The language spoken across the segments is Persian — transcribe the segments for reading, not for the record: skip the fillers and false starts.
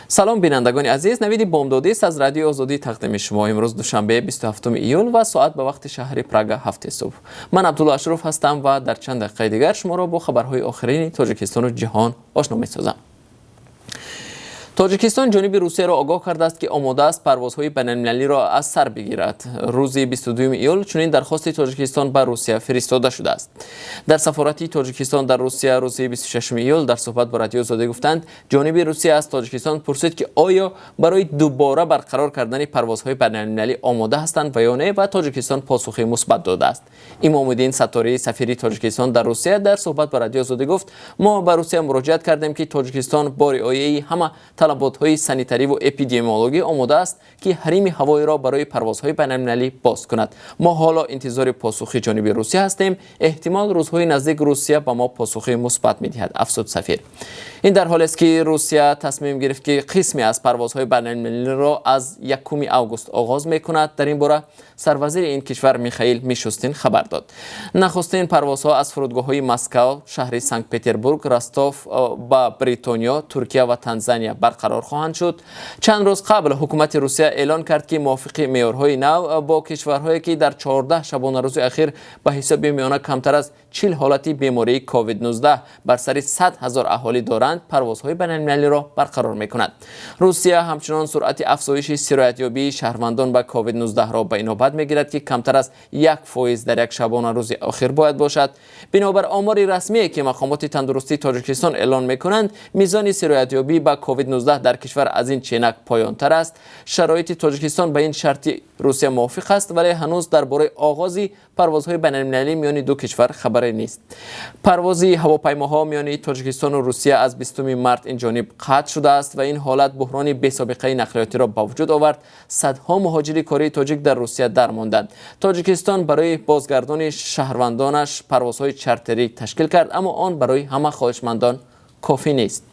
سلام بینندگان عزیز، نوید بامدادی است از رادیو آزادی تقدیم شما. امروز دوشنبه 27 ایول و ساعت به وقت شهر پراگ 7 صبح. من عبدالله اشرف هستم و در چند دقیقه دیگر شما را با خبرهای آخرین تاجیکستان و جهان آشنا می‌سازم. تاجیکستان جانب روسیه را آگاه کرده است که آماده است پروازهای بین‌المللی را از سر بگیرد. روز 22 ایول چنین درخواست تاجیکستان به روسیه فرستاده شده است. در سفارت تاجیکستان در روسیه روز 26 ایول در صحبت با رادیو آزادی گفتند جانب روسیه از تاجیکستان پرسید که آیا برای دوباره برقرار کردن پروازهای بین‌المللی آماده هستند و یا نه و تاجیکستان پاسخ مثبت داده است. امام‌الدین ستاری سفیر تاجیکستان در روسیه در صحبت با رادیو آزادی گفت ما به روسیه مراجعه کردیم که تاجیکستان با رعایت همه طلبات‌های سانیتاری و اپیدمیولوژی آماده است که حریم هوایی را برای پروازهای بین‌المللی باز کند. ما حالا انتظار پاسخ جانب روسیه هستیم. احتمال روزهای نزدیک روسیه به ما پاسخ مثبت می‌دهد، افزود سفیر. این در حالی است که روسیه تصمیم گرفت که قسمی از پروازهای بین‌المللی را از 1 آگوست آغاز می‌کند. در این باره سروزیر این کشور میخائیل میشوستین خبر داد. نخستین پروازها از فرودگاه‌های مسکو، شهر سنت پترزبورگ، راستوف با بریتانیا، ترکیه و تانزانیا برقرار خواهند شد. چند روز قبل حکومت روسیه اعلان کرد که موافق معیارهای نو با کشورهایی که در 14 شبانه روز اخیر به حساب میانه کمتر از 40 حالت بیماری کووید 19 بر سر 100,000 اهالی دارند پروازهای بین‌المللی را برقرار می‌کند. روسیه همچنان سرعت افزایش سرایت‌یابی شهروندان به کووید 19 را به اینابت می‌گیرد که کمتر از 1% در یک شبانه روز اخیر باید باشد. بنابر آمار رسمی که مقامات تندرستی تاجیکستان اعلان می‌کنند میزان سرایت‌یابی به کووید 19 در کشور از این چینک پایان‌تر است. شرایط تاجیکستان به این شرط روسیه موافق است ولی هنوز درباره آغاز پروازهای بین‌المللی میان دو کشور خبری نیست. پرواز هواپیماها میان تاجیکستان و روسیه از 20 مارس این جانب قطع شده است و این حالت بحران بی‌سابقه نقلیاتی را به وجود آورد. صدها مهاجر کره تاجیک در روسیه درماندند. تاجیکستان برای بازگردان شهروندانش پروازهای چارتری تشکیل کرد اما آن برای همه خواهشمندان کافی نیست.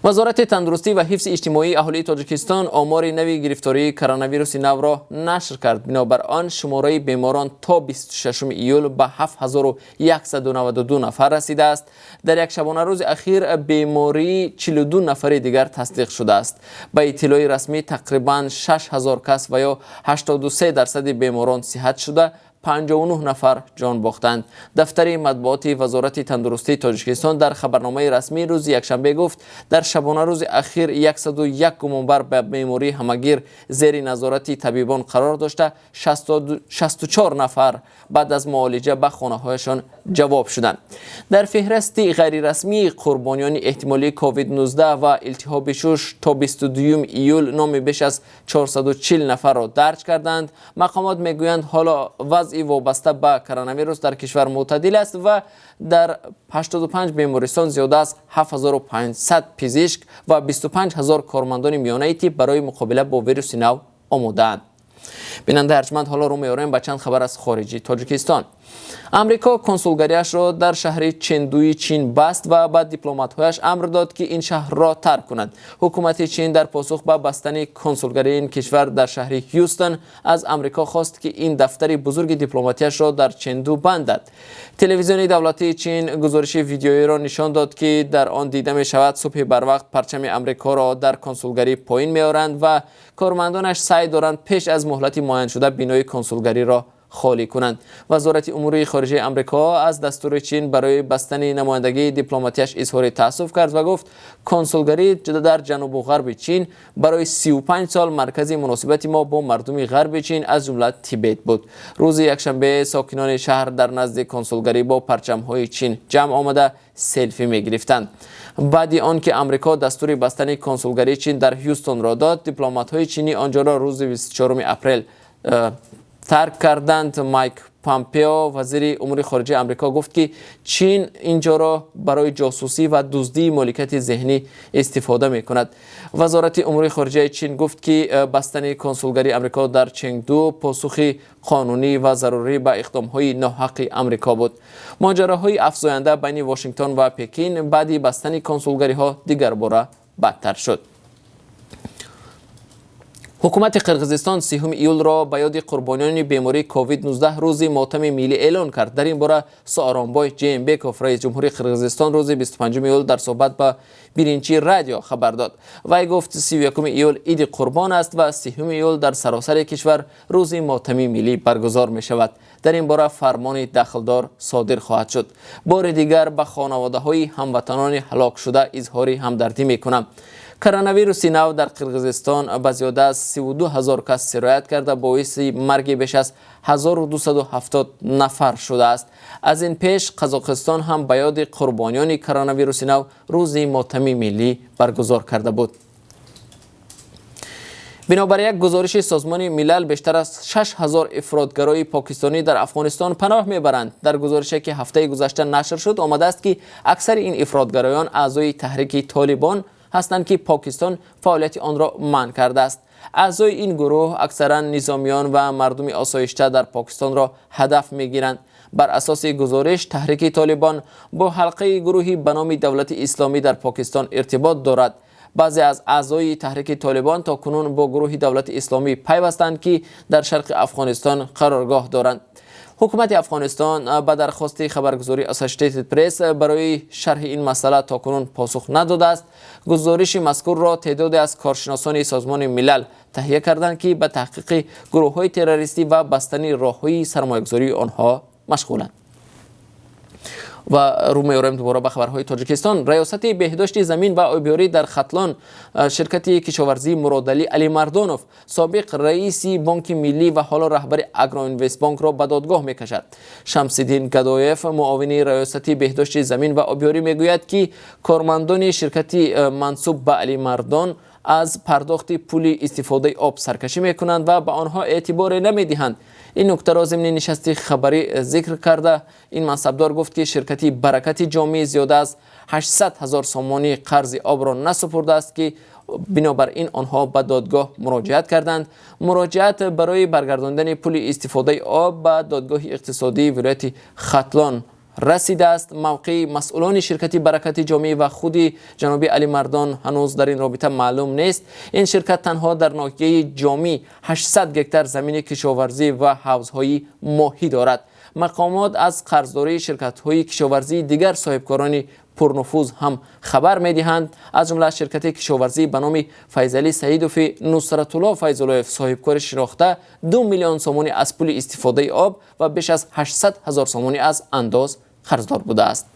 وزارت تندرستی و حفظ اجتماعی اهالی تاجیکستان آمار نوی گرفتاری کرونا ویروس نو را نشر کرد. بنابر آن شماره بیماران تا 26 ایول به 7192 نفر رسیده است. در یک شبانه روز اخیر بیماری 42 نفر دیگر تصدیق شده است. به اطلاع رسمی تقریبا 6000 کس و یا 83% بیماران صحت شده 59 نفر جان باختند. دفتر مطبوعات وزارت تندرستی تاجیکستان در خبرنامه رسمی روز یکشنبه گفت در شبانه روز اخیر 101 گمانبر به بیماری همگیر زیر نظارت طبیبان قرار داشته 64 نفر بعد از معالجه به خانه‌هایشان جواب شدند. در فهرست غیر رسمی قربانیان احتمالی کووید 19 و التهاب شش تا 22 ایول نام بیش از 440 نفر را درج کردند. مقامات میگویند حالا وضع وابسته به کرونا ویروس در کشور معتدل است و در 85 بیمارستان زیاده از 7500 پزشک و 25000 کارمندان میانه تیپ برای مقابله با ویروس نو آماده‌اند. بیننده ارجمند حالا رو میاریم به چند خبر از خارجی تاجیکستان. امریکا کنسولگریش را در شهر چندوی چین بست و بعد دیپلمات‌هایش امر داد که این شهر را ترک کنند. حکومت چین در پاسخ به بستن کنسولگری این کشور در شهر هیوستن از امریکا خواست که این دفتر بزرگ دیپلماتیش را در چندو بندد. تلویزیون دولتی چین گزارش ویدیویی را نشان داد که در آن دیده می شود صبح بر وقت پرچم امریکا را در کنسولگری پایین می‌آورند و کارمندانش سعی دارند پیش از مهلت معین شده بینای کنسولگری را خالی کنند. وزارت امور خارجه امریکا از دستور چین برای بستن نمایندگی دیپلماتیش اظهار تأسف کرد و گفت کنسولگری در جنوب و غرب چین برای 35 سال مرکز مناسبت ما با مردم غرب چین از جمله تیبت بود. روز یکشنبه ساکنان شهر در نزد کنسولگری با پرچم‌های چین جمع آمده سلفی می‌گرفتند. بعد آنکه امریکا دستور بستن کنسولگری چین در هیوستن را داد، دیپلمات‌های چینی آنجا را روز 24 اپریل ترک کردند. مایک پامپئو وزیر امور خارجه آمریکا گفت که چین اینجا را برای جاسوسی و دزدی مالکیت ذهنی استفاده می کند. وزارت امور خارجه چین گفت که بستن کنسولگری آمریکا در چنگدو پاسخ قانونی و ضروری به اقدام‌های ناحق آمریکا بود. ماجراهای افزاینده بین واشنگتن و پکین بعد بستن کنسولگری‌ها دیگر باره بدتر شد. حکومت قرقیزستان 30 ایول را به یاد قربانیان بیماری کووید 19 روزی ماتم ملی اعلان کرد. در این باره سارانبای جیمبکوف رئیس جمهوری قرقیزستان روز 25 ایول در صحبت با بیرینچی رادیو خبر داد. وی گفت 31 ایول عید قربان است و 30 ایول در سراسر کشور روز ماتم ملی برگزار می شود. در این باره فرمان دخلدار صادر خواهد شد. بار دیگر به خانواده های هموطنان هلاک شده اظهار همدردی می کنم. کرونا ویروس نو در قرقیزستان به زیاده از 32,000 کس سرایت کرده باعث مرگ بیش از 1270 نفر شده است. از این پیش قزاقستان هم به یاد قربانیان کرونا ویروس نو روز ماتم ملی برگزار کرده بود. بنابر یک گزارش سازمان ملل بیشتر از 6,000 افراطگرای پاکستانی در افغانستان پناه میبرند. در گزارشی که هفته گذشته نشر شد آمده است که اکثر این افراطگرایان اعضای تحریک طالبان هستند که پاکستان فعالیت آن را منع کرده است. اعضای این گروه اکثرا نظامیان و مردم آسایشته در پاکستان را هدف میگیرند. بر اساس گزارش تحریک طالبان با حلقه گروهی به نام دولت اسلامی در پاکستان ارتباط دارد. بعضی از اعضای تحریک طالبان تا کنون با گروه دولت اسلامی پیوستند که در شرق افغانستان قرارگاه دارند. حکومت افغانستان به درخواست خبرگزاری اسوسییتد پرس برای شرح این مسئله تاکنون پاسخ نداده است. گزارش مذکور را تعدادی از کارشناسان سازمان ملل تهیه کردند که به تحقیق گروه‌های تروریستی و بستن راه‌های سرمایه‌گذاری آنها مشغولند. و رو می‌آوریم دوباره به خبرهای تاجیکستان. ریاست بهداشت زمین و آبیاری در ختلان شرکت کشاورزی مرادعلی علی مردانوف سابق رئیس بانک ملی و حالا رهبر اگرو اینوست بانک را به دادگاه می‌کشد. شمس‌الدین گدایف معاون ریاست بهداشت زمین و آبیاری میگوید که کارمندان شرکت منسوب به علی مردان از پرداخت پول استفاده آب سرکشی می‌کنند و به آنها اعتبار نمی‌دهند. این نکته را ضمن نشست خبری ذکر کرده این منصبدار گفت که شرکت برکت جامع زیاده از 800,000 سومانی قرض آب را نسپرده است که بنابراین آنها به دادگاه مراجعت کردند. مراجعت برای برگرداندن پول استفاده آب به دادگاه اقتصادی ولایت ختلان رسیده است. موقع مسئولان شرکت برکت جامع و خود جناب علی مردان هنوز در این رابطه معلوم نیست. این شرکت تنها در ناحیه جامع 800 هکتار زمین کشاورزی و حوضهای ماهی دارد. مقامات از قرضداری شرکت‌های کشاورزی دیگر صاحبکاران پرنفوذ هم خبر می‌دهند. از جمله شرکت کشاورزی به نام فیضعلی سعیدوف نصرت الله فیض‌الله صاحبکار شناخته 2 میلیون سومانی از پول استفاده آب و بیش از 800,000 سومانی از انداز قرضدار بوده است.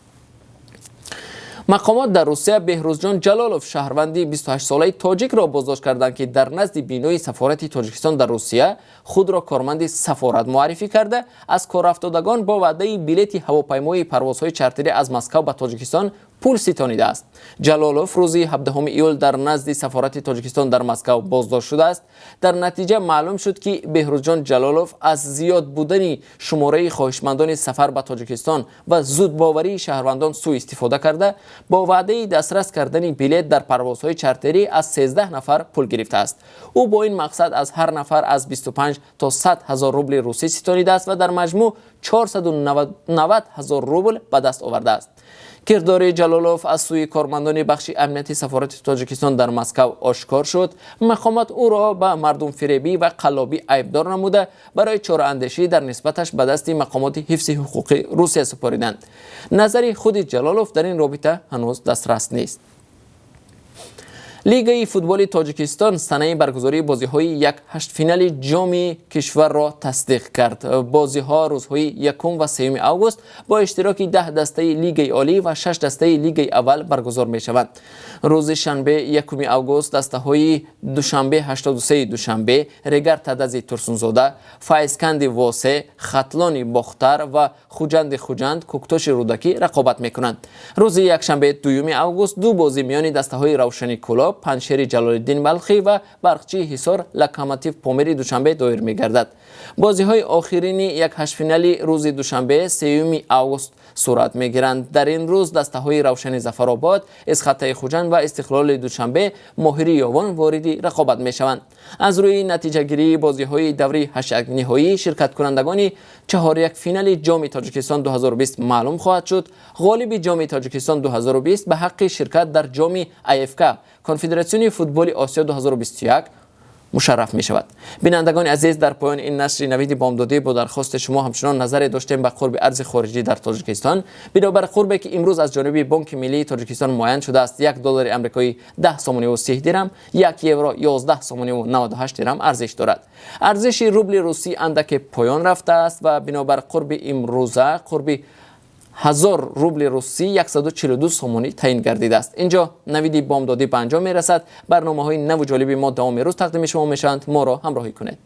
مقامات در روسیه بهروزجان جلالوف شهروندی 28 ساله تاجیک را بازداشت کردند که در نزد بینوی سفارت تاجیکستان در روسیه خود را کارمند سفارت معرفی کرده از کار افتادگان با وعده بلیط هواپیمای پروازهای چارتری از مسکو به تاجیکستان پول ستانیده است. جلالوف روز 17 ایول در نزد سفارت تاجیکستان در مسکو بازداشت شده است. در نتیجه معلوم شد که بهروزجان جلالوف از زیاد بودن شماره خواهشمندان سفر به تاجیکستان و زود باوری شهروندان سوء استفاده کرده با وعده دسترس کردن بلیط در پروازهای چارتری از 13 نفر پول گرفته است. او با این مقصد از هر نفر از 25 تا 100,000 روبل روسی ستانیده است و در مجموع 490,000 روبل به دست آورده است. کردار جلالوف از سوی کارمندان بخش امنیتی سفارت تاجیکستان در مسکو آشکار شد. مقامات او را به مردم فریبی و قلابی عیبدار نموده برای چاره‌اندیشی در نسبتش به دست مقامات حفظ حقوق روسیه سپاریدند. نظر خود جلالوف در این رابطه هنوز دسترس نیست. لیگ فوتبال تاجیکستان سنه برگزاری بازی‌های یک هشت فینال جام کشور را تصدیق کرد. بازی‌ها روزهای 1 و 3 آگوست با اشتراک 10 دسته لیگ عالی و 6 دسته لیگ اول برگزار می‌شوند. روز شنبه 1 آگوست دسته‌های دوشنبه 83 دوشنبه، رگر تدز ترسونزاده، فایزکند واسه، ختلان باختر و خوجند کوکتاش رودکی رقابت می‌کنند. روز یکشنبه 2 آگوست دو بازی میان دسته‌های روشنی کلاب پنشیر جلال‌الدین بلخی و برقچی حصار لوکوموتیو پامیر دوشنبه دایر می‌گردد. بازی‌های آخرین یک هشت فینالی روز دوشنبه 3 آگوست صورت می‌گیرند. در این روز دسته‌های روشن ظفرآباد، اسخطه خوجند و استقلال دوشنبه ماهری یاوان وارد رقابت می‌شوند. از روی نتیجه‌گیری بازی‌های دوره 8 نهایی شرکت کنندگان 4-1 فینال جام تاجیکستان 2020 معلوم خواهد شد. غالب جام تاجیکستان 2020 به حق شرکت در جام IFK کنفدراسیون فوتبال آسیا 2021 مشرف می شود. بینندگان عزیز، در پایان این نشر نوید بامدادی با درخواست شما همچنان نظر داشتیم به قرب ارز خارجی در تاجیکستان. بنابر قربی که امروز از جانب بانک ملی تاجیکستان معین شده است، $1 آمریکایی 10 سومانی و 30 درم، 1 یورو 11 سومانی و 98 درم ارزش دارد. ارزش روبل روسی اندک پایان رفته است و بنابر قرب امروزه قرب 1000 روبل روسی 142 سومانی تعیین گردیده است. اینجا نوید بامدادی به انجام می رسد. برنامه‌های نو و جالبی ما دوام روز تقدیم شما میشوند. ما را همراهی کنید.